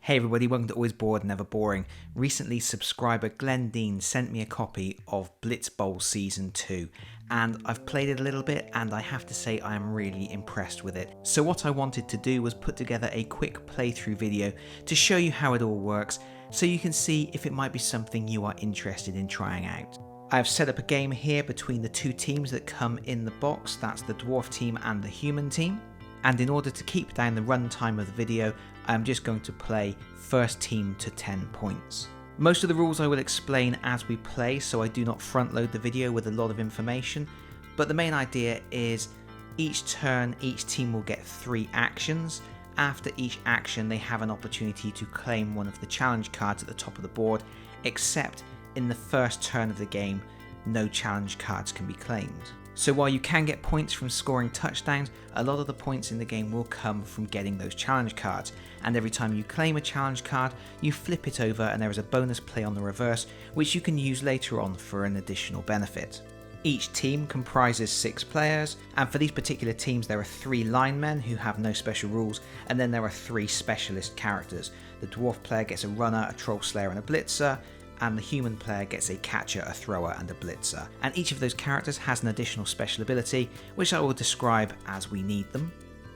Hey everybody, welcome to Always Bored, Never Boring. Recently, subscriber Glenn Dean sent me a copy of Blitz Bowl Season 2, and I've played it a little bit, and I have to say I am really impressed with it. So what I wanted to do was put together a quick playthrough video to show you how it all works, so you can see if it might be something you are interested in trying out. I have set up a game here between the two teams that come in the box, that's the Dwarf team and the Human team. And in order to keep down the runtime of the video, I'm just going to play first team to 10 points. Most of the rules I will explain as we play, so I do not front load the video with a lot of information, but the main idea is each turn each team will get 3 actions. After each action they have an opportunity to claim one of the challenge cards at the top of the board, except in the first turn of the game no challenge cards can be claimed. So while you can get points from scoring touchdowns, a lot of the points in the game will come from getting those challenge cards, and every time you claim a challenge card, you flip it over and there is a bonus play on the reverse, which you can use later on for an additional benefit. Each team comprises 6 players, and for these particular teams there are 3 linemen who have no special rules, and then there are 3 specialist characters. The Dwarf player gets a runner, a troll slayer and a blitzer, and the Human player gets a catcher, a thrower and a blitzer. And each of those characters has an additional special ability, which I will describe as we need them.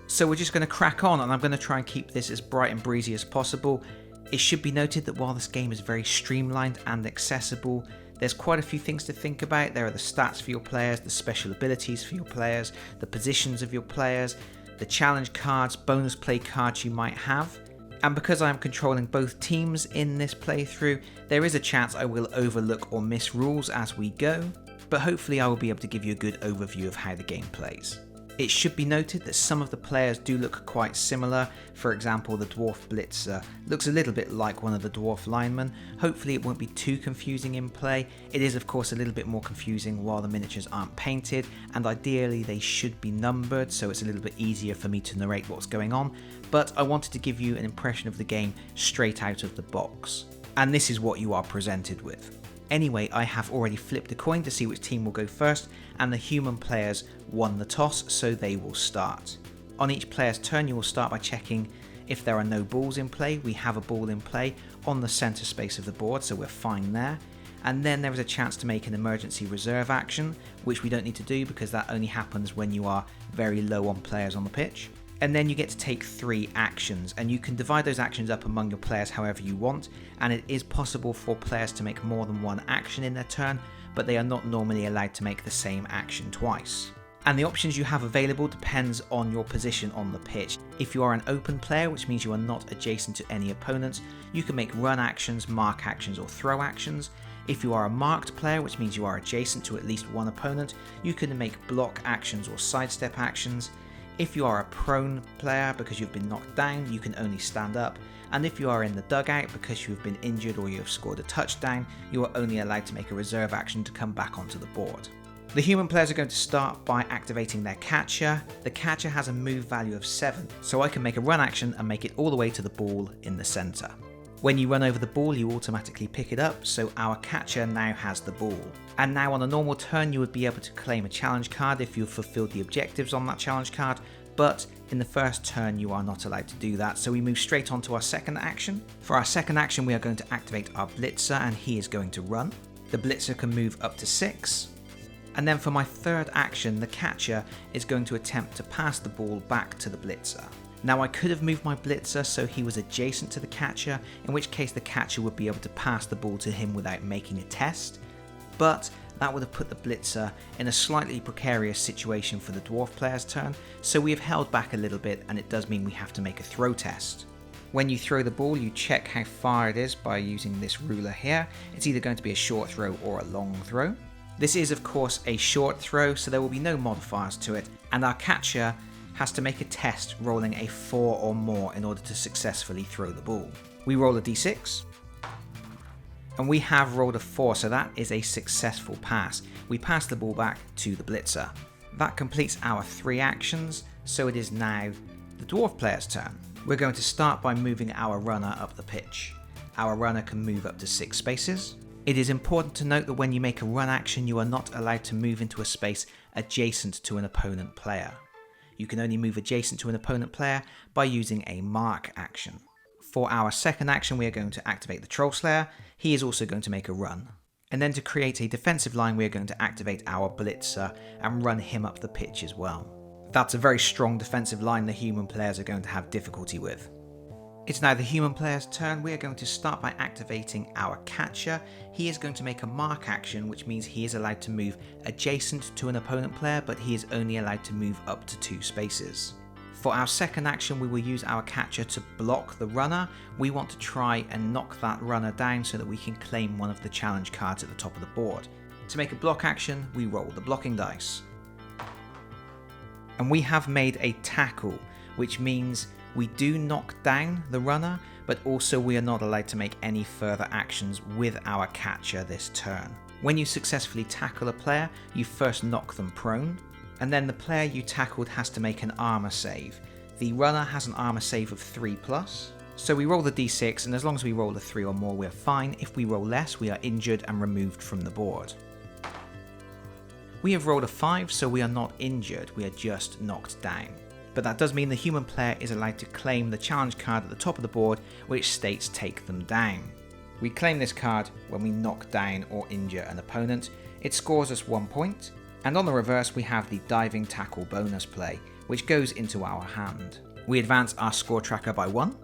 So we're just going to crack on, and I'm going to try and keep this as bright and breezy as possible. It should be noted that while this game is very streamlined and accessible, there's quite a few things to think about. There are the stats for your players, the special abilities for your players, the positions of your players, the challenge cards, bonus play cards you might have. And because I am controlling both teams in this playthrough, there is a chance I will overlook or miss rules as we go, but hopefully I will be able to give you a good overview of how the game plays. It should be noted that some of the players do look quite similar. For example, the Dwarf Blitzer looks a little bit like one of the Dwarf linemen. Hopefully it won't be too confusing in play. It is of course a little bit more confusing while the miniatures aren't painted, and ideally they should be numbered so it's a little bit easier for me to narrate what's going on, but I wanted to give you an impression of the game straight out of the box. And this is what you are presented with. Anyway, I have already flipped a coin to see which team will go first, and the Human players won the toss, so they will start. On each player's turn you will start by checking if there are no balls in play. We have a ball in play on the centre space of the board, so we're fine there. And then there is a chance to make an emergency reserve action, which we don't need to do because that only happens when you are very low on players on the pitch. And then you get to take 3 actions, and you can divide those actions up among your players however you want, and it is possible for players to make more than one action in their turn, but they are not normally allowed to make the same action twice. And the options you have available depends on your position on the pitch. If you are an open player, which means you are not adjacent to any opponents, you can make run actions, mark actions or throw actions. If you are a marked player, which means you are adjacent to at least one opponent, you can make block actions or sidestep actions. If you are a prone player because you've been knocked down, you can only stand up, and if you are in the dugout because you have been injured or you have scored a touchdown, you are only allowed to make a reserve action to come back onto the board. The Human players are going to start by activating their catcher. The catcher has a move value of 7, so I can make a run action and make it all the way to the ball in the centre. When you run over the ball you automatically pick it up, so our catcher now has the ball. And now on a normal turn you would be able to claim a challenge card if you have fulfilled the objectives on that challenge card, but in the first turn you are not allowed to do that, so we move straight on to our second action. For our second action we are going to activate our blitzer, and he is going to run. The blitzer can move up to 6. And then for my third action, the catcher is going to attempt to pass the ball back to the blitzer. Now I could have moved my blitzer so he was adjacent to the catcher, in which case the catcher would be able to pass the ball to him without making a test, but that would have put the blitzer in a slightly precarious situation for the Dwarf player's turn, so we have held back a little bit, and it does mean we have to make a throw test. When you throw the ball you check how far it is by using this ruler here. It's either going to be a short throw or a long throw. This is of course a short throw, so there will be no modifiers to it, and our catcher has to make a test rolling a 4 or more in order to successfully throw the ball. We roll a d6, and we have rolled a 4, so that is a successful pass. We pass the ball back to the blitzer. That completes our 3 actions, so it is now the Dwarf player's turn. We're going to start by moving our runner up the pitch. Our runner can move up to 6 spaces. It is important to note that when you make a run action you are not allowed to move into a space adjacent to an opponent player. You can only move adjacent to an opponent player by using a mark action. For our second action, we are going to activate the Troll Slayer. He is also going to make a run. And then to create a defensive line, we are going to activate our Blitzer and run him up the pitch as well. That's a very strong defensive line the human players are going to have difficulty with. It's now the human player's turn. We are going to start by activating our catcher. He is going to make a mark action, which means he is allowed to move adjacent to an opponent player, but he is only allowed to move up to 2 spaces. For our second action, we will use our catcher to block the runner. We want to try and knock that runner down so that we can claim one of the challenge cards at the top of the board. To make a block action, we roll the blocking dice. And we have made a tackle, which means we do knock down the runner, but also we are not allowed to make any further actions with our catcher this turn. When you successfully tackle a player, you first knock them prone, and then the player you tackled has to make an armor save. The runner has an armor save of 3+, so we roll the d6, and as long as we roll a 3 or more, we're fine. If we roll less, we are injured and removed from the board. We have rolled a 5, so we are not injured, we are just knocked down. But that does mean the human player is allowed to claim the challenge card at the top of the board, which states take them down. We claim this card when we knock down or injure an opponent. It scores us 1 point, and on the reverse we have the diving tackle bonus play, which goes into our hand. We advance our score tracker by 1,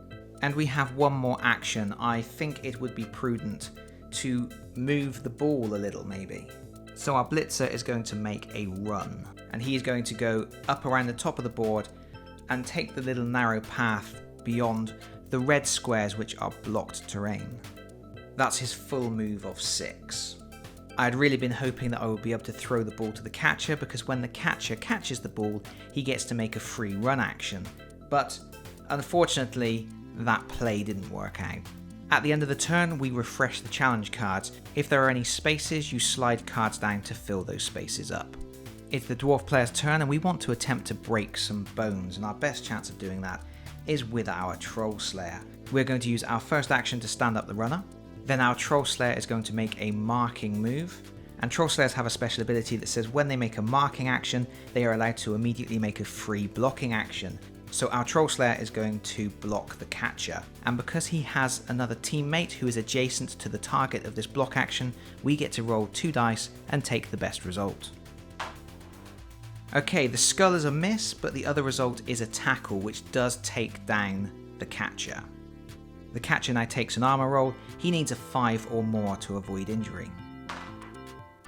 and we have one more action. I think it would be prudent to move the ball a little maybe. So our Blitzer is going to make a run, and he is going to go up around the top of the board and take the little narrow path beyond the red squares which are blocked terrain. That's his full move of 6. I had really been hoping that I would be able to throw the ball to the catcher, because when the catcher catches the ball, he gets to make a free run action. But unfortunately, that play didn't work out. At the end of the turn, we refresh the challenge cards. If there are any spaces, you slide cards down to fill those spaces up. It's the dwarf player's turn, and we want to attempt to break some bones, and our best chance of doing that is with our Troll Slayer. We're going to use our first action to stand up the runner. Then our Troll Slayer is going to make a marking move, and Troll Slayers have a special ability that says when they make a marking action, they are allowed to immediately make a free blocking action. So our Troll Slayer is going to block the catcher, and because he has another teammate who is adjacent to the target of this block action, we get to roll 2 dice and take the best result. Okay, the skull is a miss, but the other result is a tackle, which does take down the catcher. The catcher now takes an armor roll. He needs a 5 or more to avoid injury.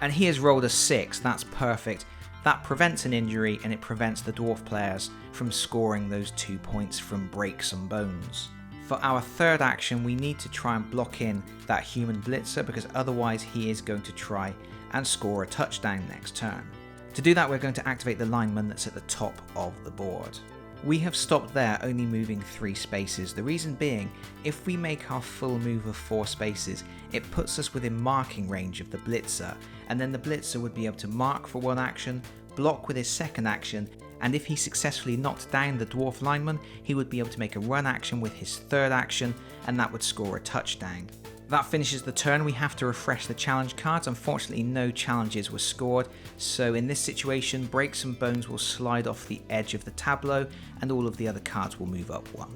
And he has rolled a 6, that's perfect. That prevents an injury, and it prevents the dwarf players from scoring those 2 points from break some bones. For our third action, we need to try and block in that human blitzer, because otherwise he is going to try and score a touchdown next turn. To do that, we're going to activate the lineman that's at the top of the board. We have stopped there, only moving 3 spaces. The reason being, if we make our full move of 4 spaces, it puts us within marking range of the blitzer, and then the blitzer would be able to mark for 1 action, block with his second action, and if he successfully knocked down the dwarf lineman, he would be able to make a run action with his third action, and that would score a touchdown. That finishes the turn. We have to refresh the challenge cards. Unfortunately, no challenges were scored, so in this situation, Break Some Bones will slide off the edge of the tableau, and all of the other cards will move up 1.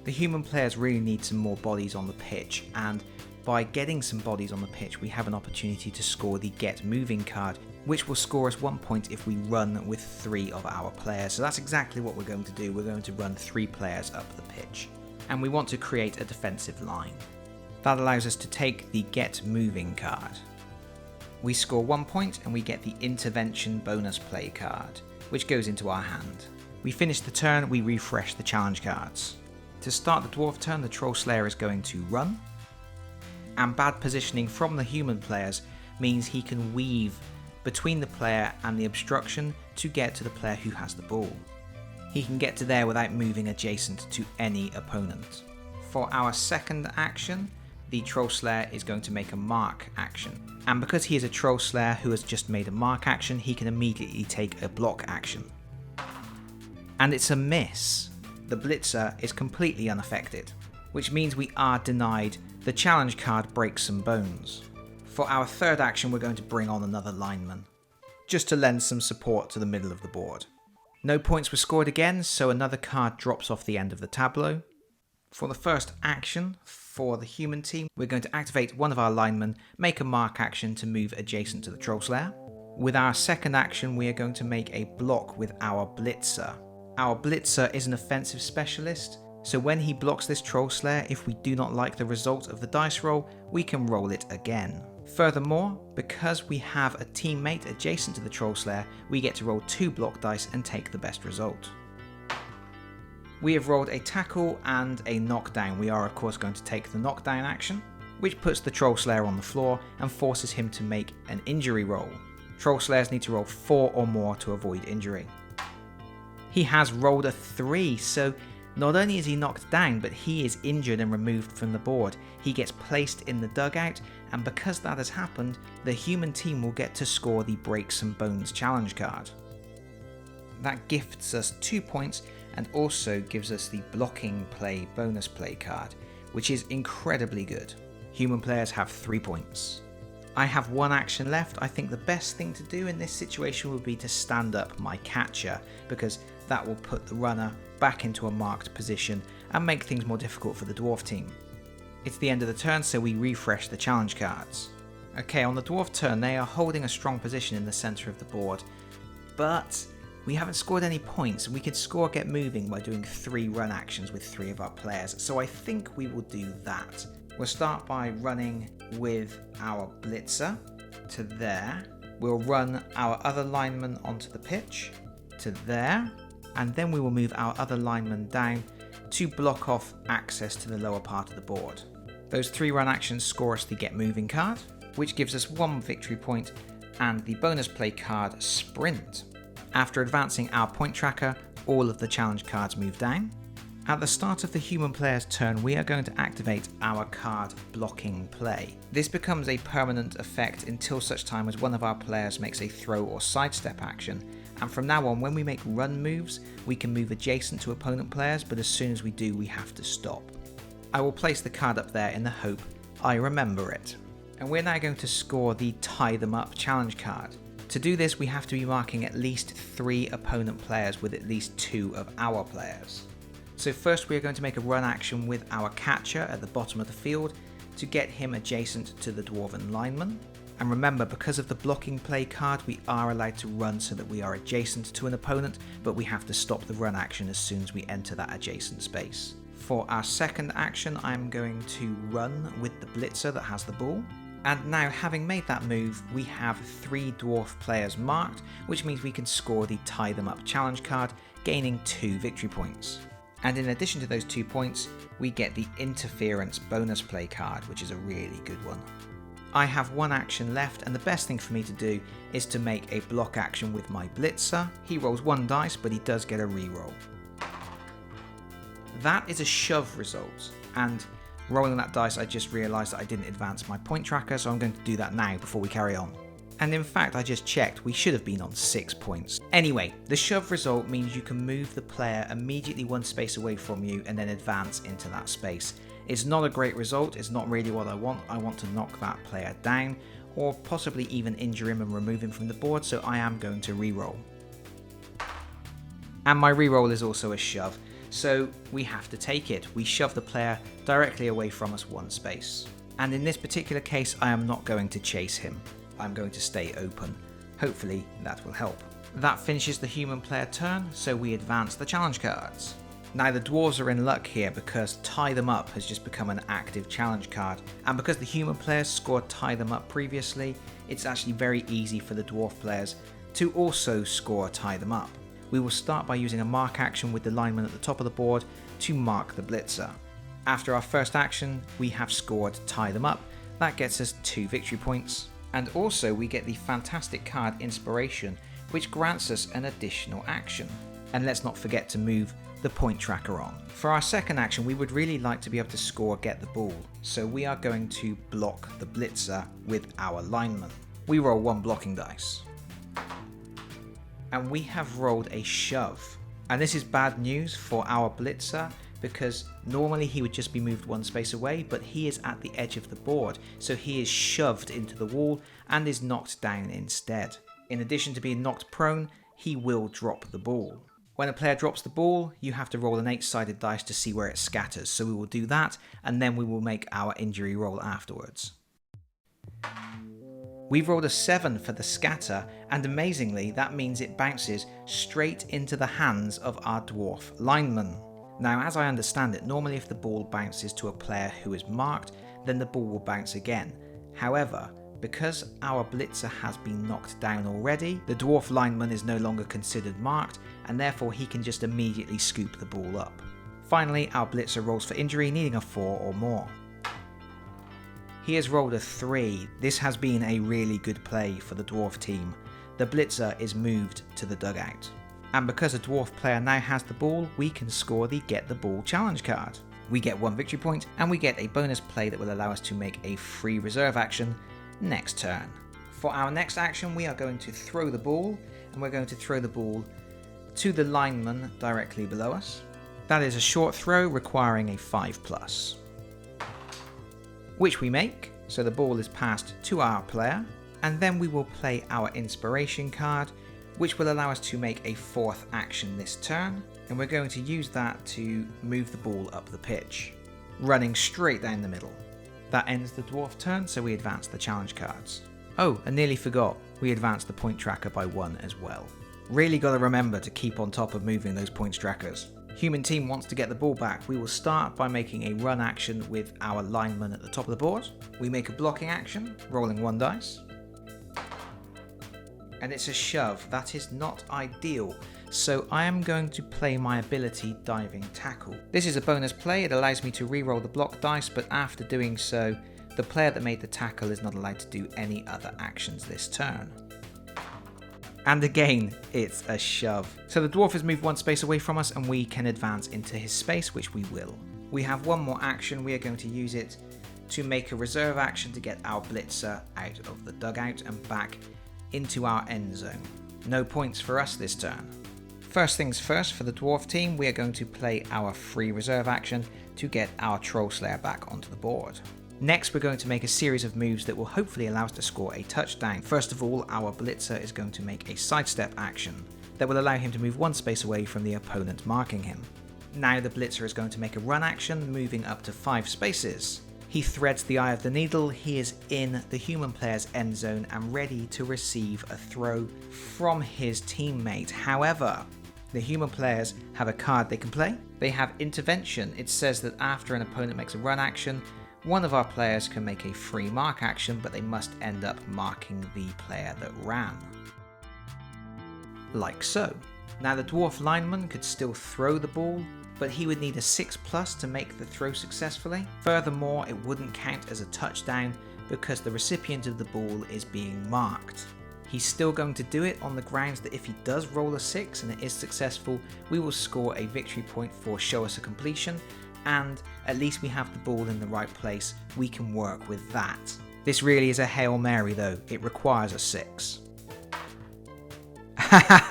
The human players really need some more bodies on the pitch, and by getting some bodies on the pitch, we have an opportunity to score the Get Moving card, which will score us 1 point if we run with 3 of our players. So that's exactly what we're going to do. We're going to run 3 players up the pitch, and we want to create a defensive line. That allows us to take the Get Moving card. We score 1 point, and we get the Intervention bonus play card, which goes into our hand. We finish the turn, we refresh the challenge cards. To start the dwarf turn, the Troll Slayer is going to run, and bad positioning from the human players means he can weave between the player and the obstruction to get to the player who has the ball. He can get to there without moving adjacent to any opponent. For our second action, the Troll Slayer is going to make a mark action. And because he is a Troll Slayer who has just made a mark action, he can immediately take a block action. And it's a miss. The Blitzer is completely unaffected, which means we are denied the challenge card Break Some Bones. For our third action, we're going to bring on another lineman, just to lend some support to the middle of the board. No points were scored again, so another card drops off the end of the tableau. For the first action for the human team, we're going to activate one of our linemen, make a mark action to move adjacent to the Troll Slayer. With our second action, we are going to make a block with our Blitzer. Our Blitzer is an offensive specialist, so when he blocks this Troll Slayer, if we do not like the result of the dice roll, we can roll it again. Furthermore, because we have a teammate adjacent to the Troll Slayer, we get to roll 2 block dice and take the best result. We have rolled a tackle and a knockdown. We are of course going to take the knockdown action, which puts the Troll Slayer on the floor and forces him to make an injury roll. Troll Slayers need to roll 4 or more to avoid injury. He has rolled a 3, so not only is he knocked down, but he is injured and removed from the board. He gets placed in the dugout, and because that has happened, the human team will get to score the Break Some Bones challenge card. That gifts us 2 points and also gives us the blocking play bonus play card, which is incredibly good. Human players have 3 points. I have 1 action left. I think the best thing to do in this situation would be to stand up my catcher, because that will put the runner back into a marked position and make things more difficult for the dwarf team. It's the end of the turn, so we refresh the challenge cards. Okay, on the dwarf turn, they are holding a strong position in the centre of the board, but we haven't scored any points, and we could score Get Moving by doing 3 run actions with 3 of our players, so I think we will do that. We'll start by running with our Blitzer to there. We'll run our other lineman onto the pitch to there, and then we will move our other lineman down to block off access to the lower part of the board. Those 3 run actions score us the Get Moving card, which gives us 1 victory point, and the bonus play card Sprint. After advancing our point tracker, all of the challenge cards move down. At the start of the human player's turn, we are going to activate our card Blocking Play. This becomes a permanent effect until such time as one of our players makes a throw or sidestep action, and from now on, when we make run moves, we can move adjacent to opponent players, but as soon as we do, we have to stop. I will place the card up there in the hope I remember it. And we're now going to score the Tie Them Up challenge card. To do this, we have to be marking at least 3 opponent players with at least 2 of our players. So first we are going to make a run action with our catcher at the bottom of the field to get him adjacent to the dwarven lineman. And remember, because of the blocking play card, we are allowed to run so that we are adjacent to an opponent, but we have to stop the run action as soon as we enter that adjacent space. For our second action, I'm going to run with the Blitzer that has the ball. And now, having made that move, we have 3 dwarf players marked, which means we can score the Tie Them Up challenge card, gaining 2 victory points. And in addition to those 2 points, we get the Interference bonus play card, which is a really good one. I have 1 action left, and the best thing for me to do is to make a block action with my Blitzer. He rolls 1 dice, but he does get a reroll. That is a shove result, and rolling that dice, I just realised that I didn't advance my point tracker, so I'm going to do that now before we carry on. And in fact, I just checked, we should have been on 6 points. Anyway, the shove result means you can move the player immediately 1 space away from you and then advance into that space. It's not a great result, it's not really what I want to knock that player down, or possibly even injure him and remove him from the board, so I am going to reroll. And my reroll is also a shove, so we have to take it. We shove the player directly away from us 1 space. And in this particular case, I am not going to chase him. I'm going to stay open. Hopefully that will help. That finishes the human player turn, so we advance the challenge cards. Now the dwarves are in luck here because Tie Them Up has just become an active challenge card, and because the human players scored Tie Them Up previously, it's actually very easy for the dwarf players to also score Tie Them Up. We will start by using a mark action with the lineman at the top of the board to mark the Blitzer. After our first action, we have scored Tie Them Up. That gets us 2 victory points. And also we get the fantastic card Inspiration, which grants us an additional action. And let's not forget to move the point tracker on. For our second action, we would really like to be able to score Get the Ball, so we are going to block the Blitzer with our lineman. We roll 1 blocking dice. And we have rolled a shove. And this is bad news for our Blitzer, because normally he would just be moved 1 space away, but he is at the edge of the board, so he is shoved into the wall and is knocked down instead. In addition to being knocked prone, he will drop the ball. When a player drops the ball, you have to roll an 8-sided dice to see where it scatters, so we will do that, and then we will make our injury roll afterwards. We've rolled a 7 for the scatter, and amazingly that means it bounces straight into the hands of our dwarf lineman. Now, as I understand it, normally if the ball bounces to a player who is marked, then the ball will bounce again. However, because our blitzer has been knocked down already, the dwarf lineman is no longer considered marked, and therefore he can just immediately scoop the ball up. Finally, our blitzer rolls for injury, needing a 4 or more. He has rolled a 3. This has been a really good play for the dwarf team. The blitzer is moved to the dugout. And because a dwarf player now has the ball, we can score the Get the Ball challenge card. We get 1 victory point, and we get a bonus play that will allow us to make a free reserve action next turn. For our next action, we are going to throw the ball, and we're going to throw the ball to the lineman directly below us. That is a short throw requiring a 5+, which we make, so the ball is passed to our player, and then we will play our inspiration card, which will allow us to make a 4th action this turn, and we're going to use that to move the ball up the pitch, running straight down the middle. That ends the dwarf turn, so we advance the challenge cards. Oh, I nearly forgot, we advance the point tracker by 1 as well. Really gotta remember to keep on top of moving those points trackers. Human team wants to get the ball back. We will start by making a run action with our lineman at the top of the board. We make a blocking action, rolling 1 dice. And it's a shove. That is not ideal. So I am going to play my ability Diving Tackle. This is a bonus play. It allows me to re-roll the block dice, but after doing so, the player that made the tackle is not allowed to do any other actions this turn. And again, it's a shove. So the dwarf has moved 1 space away from us, and we can advance into his space, which we will. We have 1 more action. We are going to use it to make a reserve action to get our blitzer out of the dugout and back into our end zone. No points for us this turn. First things first, for the dwarf team, we are going to play our free reserve action to get our Troll Slayer back onto the board. Next, we're going to make a series of moves that will hopefully allow us to score a touchdown. First of all, our blitzer is going to make a sidestep action that will allow him to move 1 space away from the opponent marking him. Now the blitzer is going to make a run action, moving up to 5 spaces. He threads the eye of the needle. He is in the human player's end zone and ready to receive a throw from his teammate. However, the human players have a card they can play. They have intervention. It says that after an opponent makes a run action, one of our players can make a free mark action, but they must end up marking the player that ran. Like so. Now the dwarf lineman could still throw the ball, but he would need a 6+ to make the throw successfully. Furthermore, it wouldn't count as a touchdown because the recipient of the ball is being marked. He's still going to do it on the grounds that if he does roll a 6 and it is successful, we will score a victory point for show us a completion, and at least we have the ball in the right place. We can work with that. This really is a Hail Mary though, it requires a 6.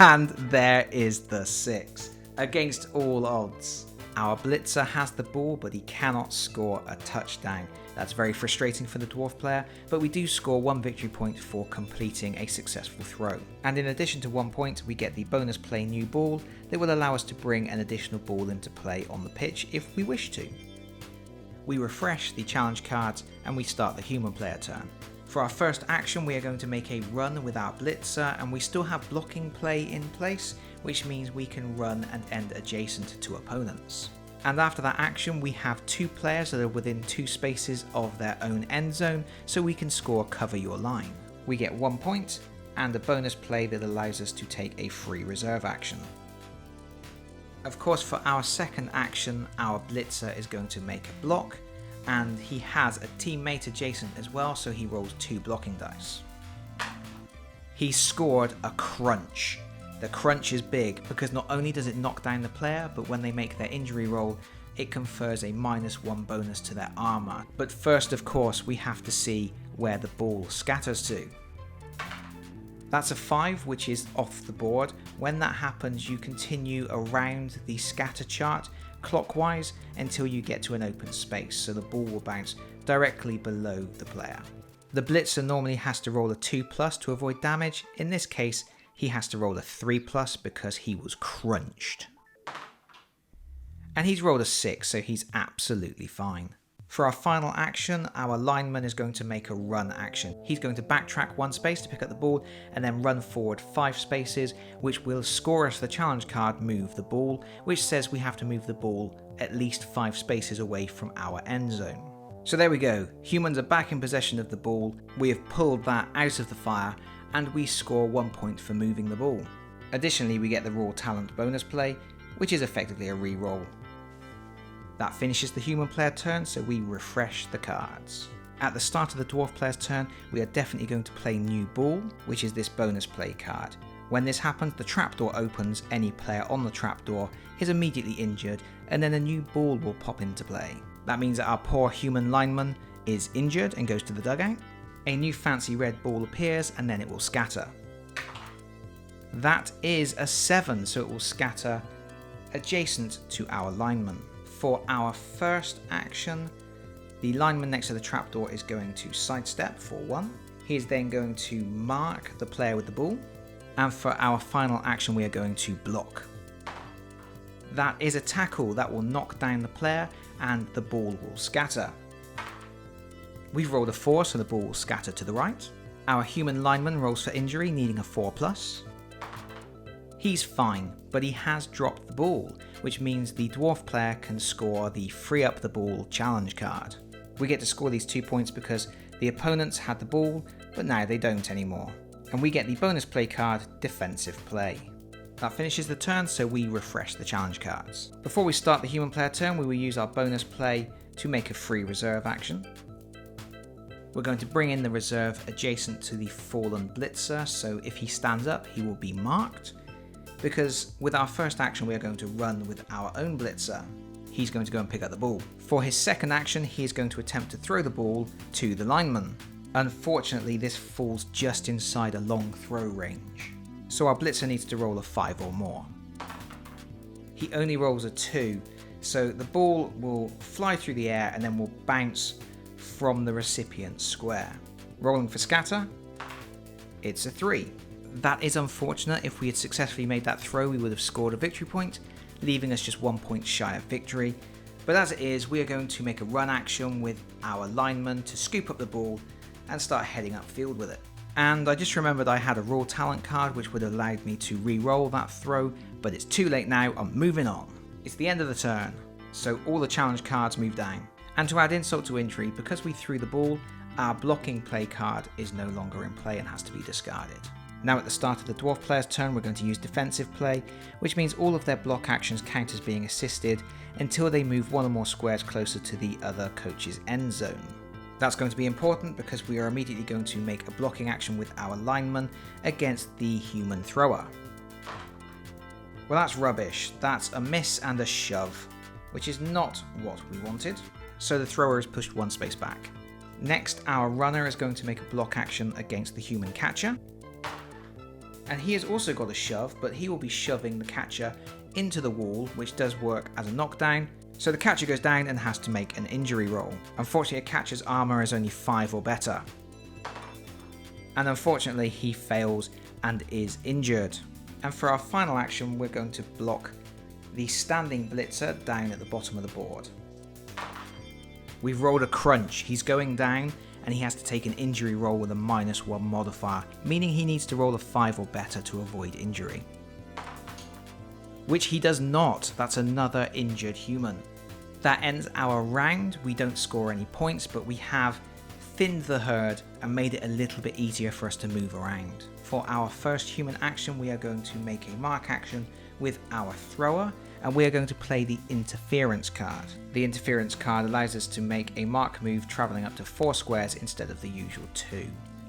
And there is the 6. Against all odds. Our blitzer has the ball, but he cannot score a touchdown. That's very frustrating for the dwarf player, but we do score 1 victory point for completing a successful throw. And in addition to 1 point, we get the bonus play new ball that will allow us to bring an additional ball into play on the pitch if we wish to. We refresh the challenge cards and we start the human player turn. For our first action, we are going to make a run with our blitzer, and we still have blocking play in place, which means we can run and end adjacent to opponents. And after that action, we have 2 players that are within 2 spaces of their own end zone, so we can score Cover Your Line. We get 1 point, and a bonus play that allows us to take a free reserve action. Of course, for our second action, our blitzer is going to make a block, and he has a teammate adjacent as well, so he rolls 2 blocking dice. He scored a crunch. The crunch is big because not only does it knock down the player, but when they make their injury roll, it confers a -1 bonus to their armor. But first, of course, we have to see where the ball scatters to. That's a 5, which is off the board. When that happens, you continue around the scatter chart clockwise until you get to an open space, so the ball will bounce directly below the player. The blitzer normally has to roll a 2+ to avoid damage. In this case, he has to roll a 3+ because he was crunched. And he's rolled a 6, so he's absolutely fine. For our final action, our lineman is going to make a run action. He's going to backtrack 1 space to pick up the ball and then run forward 5 spaces, which will score us the challenge card Move the Ball, which says we have to move the ball at least 5 spaces away from our end zone. So there we go, humans are back in possession of the ball, we have pulled that out of the fire, and we score 1 point for moving the ball. Additionally, we get the raw talent bonus play, which is effectively a re-roll. That finishes the human player turn, so we refresh the cards. At the start of the dwarf player's turn, we are definitely going to play New Ball, which is this bonus play card. When this happens, the trapdoor opens, any player on the trapdoor is immediately injured, and then a new ball will pop into play. That means that our poor human lineman is injured and goes to the dugout. A new fancy red ball appears, and then it will scatter. That is a 7, so it will scatter adjacent to our lineman. For our first action, the lineman next to the trapdoor is going to sidestep for 1. He is then going to mark the player with the ball. And for our final action, we are going to block. That is a tackle that will knock down the player and the ball will scatter. We've rolled a 4, so the ball will scatter to the right. Our human lineman rolls for injury, needing a 4+. He's fine, but he has dropped the ball, which means the dwarf player can score the Free Up the Ball challenge card. We get to score these 2 points because the opponents had the ball, but now they don't anymore. And we get the bonus play card, Defensive Play. That finishes the turn, so we refresh the challenge cards. Before we start the human player turn, we will use our bonus play to make a free reserve action. We're going to bring in the reserve adjacent to the fallen blitzer, so if he stands up, he will be marked. Because with our first action, we are going to run with our own blitzer. He's going to go and pick up the ball. For his second action, he is going to attempt to throw the ball to the lineman. Unfortunately, this falls just inside a long throw range. So our blitzer needs to roll a 5 or more. He only rolls a 2, so the ball will fly through the air and then will bounce from the recipient's square. Rolling for scatter, it's a 3. That is unfortunate. If we had successfully made that throw, we would have scored a victory point, leaving us just 1 point shy of victory. But as it is, we are going to make a run action with our lineman to scoop up the ball and start heading upfield with it. And I just remembered I had a raw talent card which would have allowed me to re-roll that throw, but it's too late now, I'm moving on. It's the end of the turn, so all the challenge cards move down. And to add insult to injury, because we threw the ball, our blocking play card is no longer in play and has to be discarded. Now at the start of the dwarf player's turn, we're going to use defensive play, which means all of their block actions count as being assisted until they move 1 or more squares closer to the other coach's end zone. That's going to be important because we are immediately going to make a blocking action with our lineman against the human thrower. Well, that's rubbish. That's a miss and a shove, which is not what we wanted. So the thrower is pushed 1 space back. Next, our runner is going to make a block action against the human catcher. And he has also got a shove, but he will be shoving the catcher into the wall, which does work as a knockdown. So the catcher goes down and has to make an injury roll. Unfortunately, a catcher's armor is only 5 or better. And unfortunately, he fails and is injured. And for our final action, we're going to block the standing blitzer down at the bottom of the board. We've rolled a crunch. He's going down and he has to take an injury roll with a -1 modifier, meaning he needs to roll a 5 or better to avoid injury. Which he does not. That's another injured human. That ends our round. We don't score any points, but we have thinned the herd and made it a little bit easier for us to move around. For our first human action, we are going to make a mark action with our thrower, and we are going to play the interference card. The interference card allows us to make a mark move travelling up to 4 squares instead of the usual 2.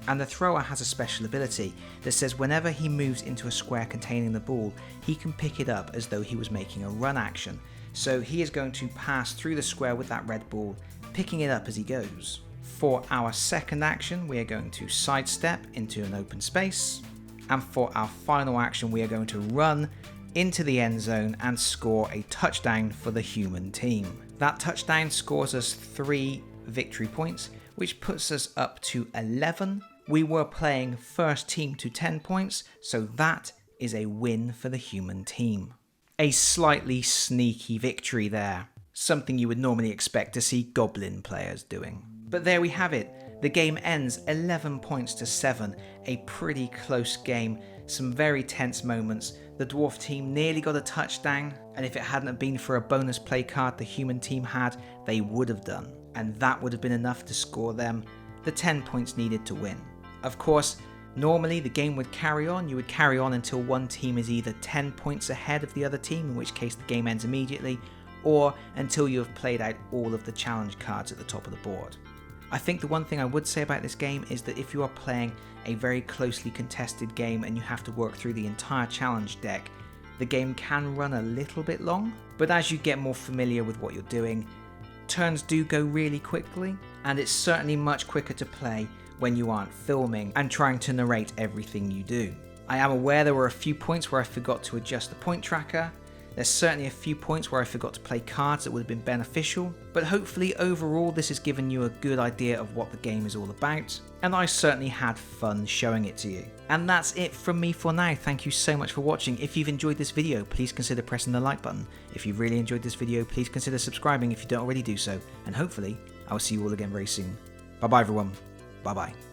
And the thrower has a special ability that says whenever he moves into a square containing the ball, he can pick it up as though he was making a run action. So he is going to pass through the square with that red ball, picking it up as he goes. For our second action, we are going to sidestep into an open space. And for our final action, we are going to run into the end zone and score a touchdown for the human team. That touchdown scores us 3 victory points, which puts us up to 11 We were playing first team to 10 points, so that is a win for the human team. A slightly sneaky victory there, something you would normally expect to see goblin players doing. But there we have it. The game ends 11 points to 7, a pretty close game, some very tense moments. The dwarf team nearly got a touchdown, and if it hadn't been for a bonus play card the human team had, they would have done. And that would have been enough to score them the 10 points needed to win. Of course, normally the game would carry on. You would carry on until one team is either 10 points ahead of the other team, in which case the game ends immediately, or until you have played out all of the challenge cards at the top of the board. I think the one thing I would say about this game is that if you are playing a very closely contested game and you have to work through the entire challenge deck, the game can run a little bit long, but as you get more familiar with what you're doing, turns do go really quickly, and it's certainly much quicker to play when you aren't filming and trying to narrate everything you do. I am aware there were a few points where I forgot to adjust the point tracker. There's certainly a few points where I forgot to play cards that would have been beneficial, but hopefully overall this has given you a good idea of what the game is all about, and I certainly had fun showing it to you. And that's it from me for now. Thank you so much for watching. If you've enjoyed this video, please consider pressing the like button. If you've really enjoyed this video, please consider subscribing if you don't already do so, and hopefully I will see you all again very soon. Bye bye everyone. Bye bye.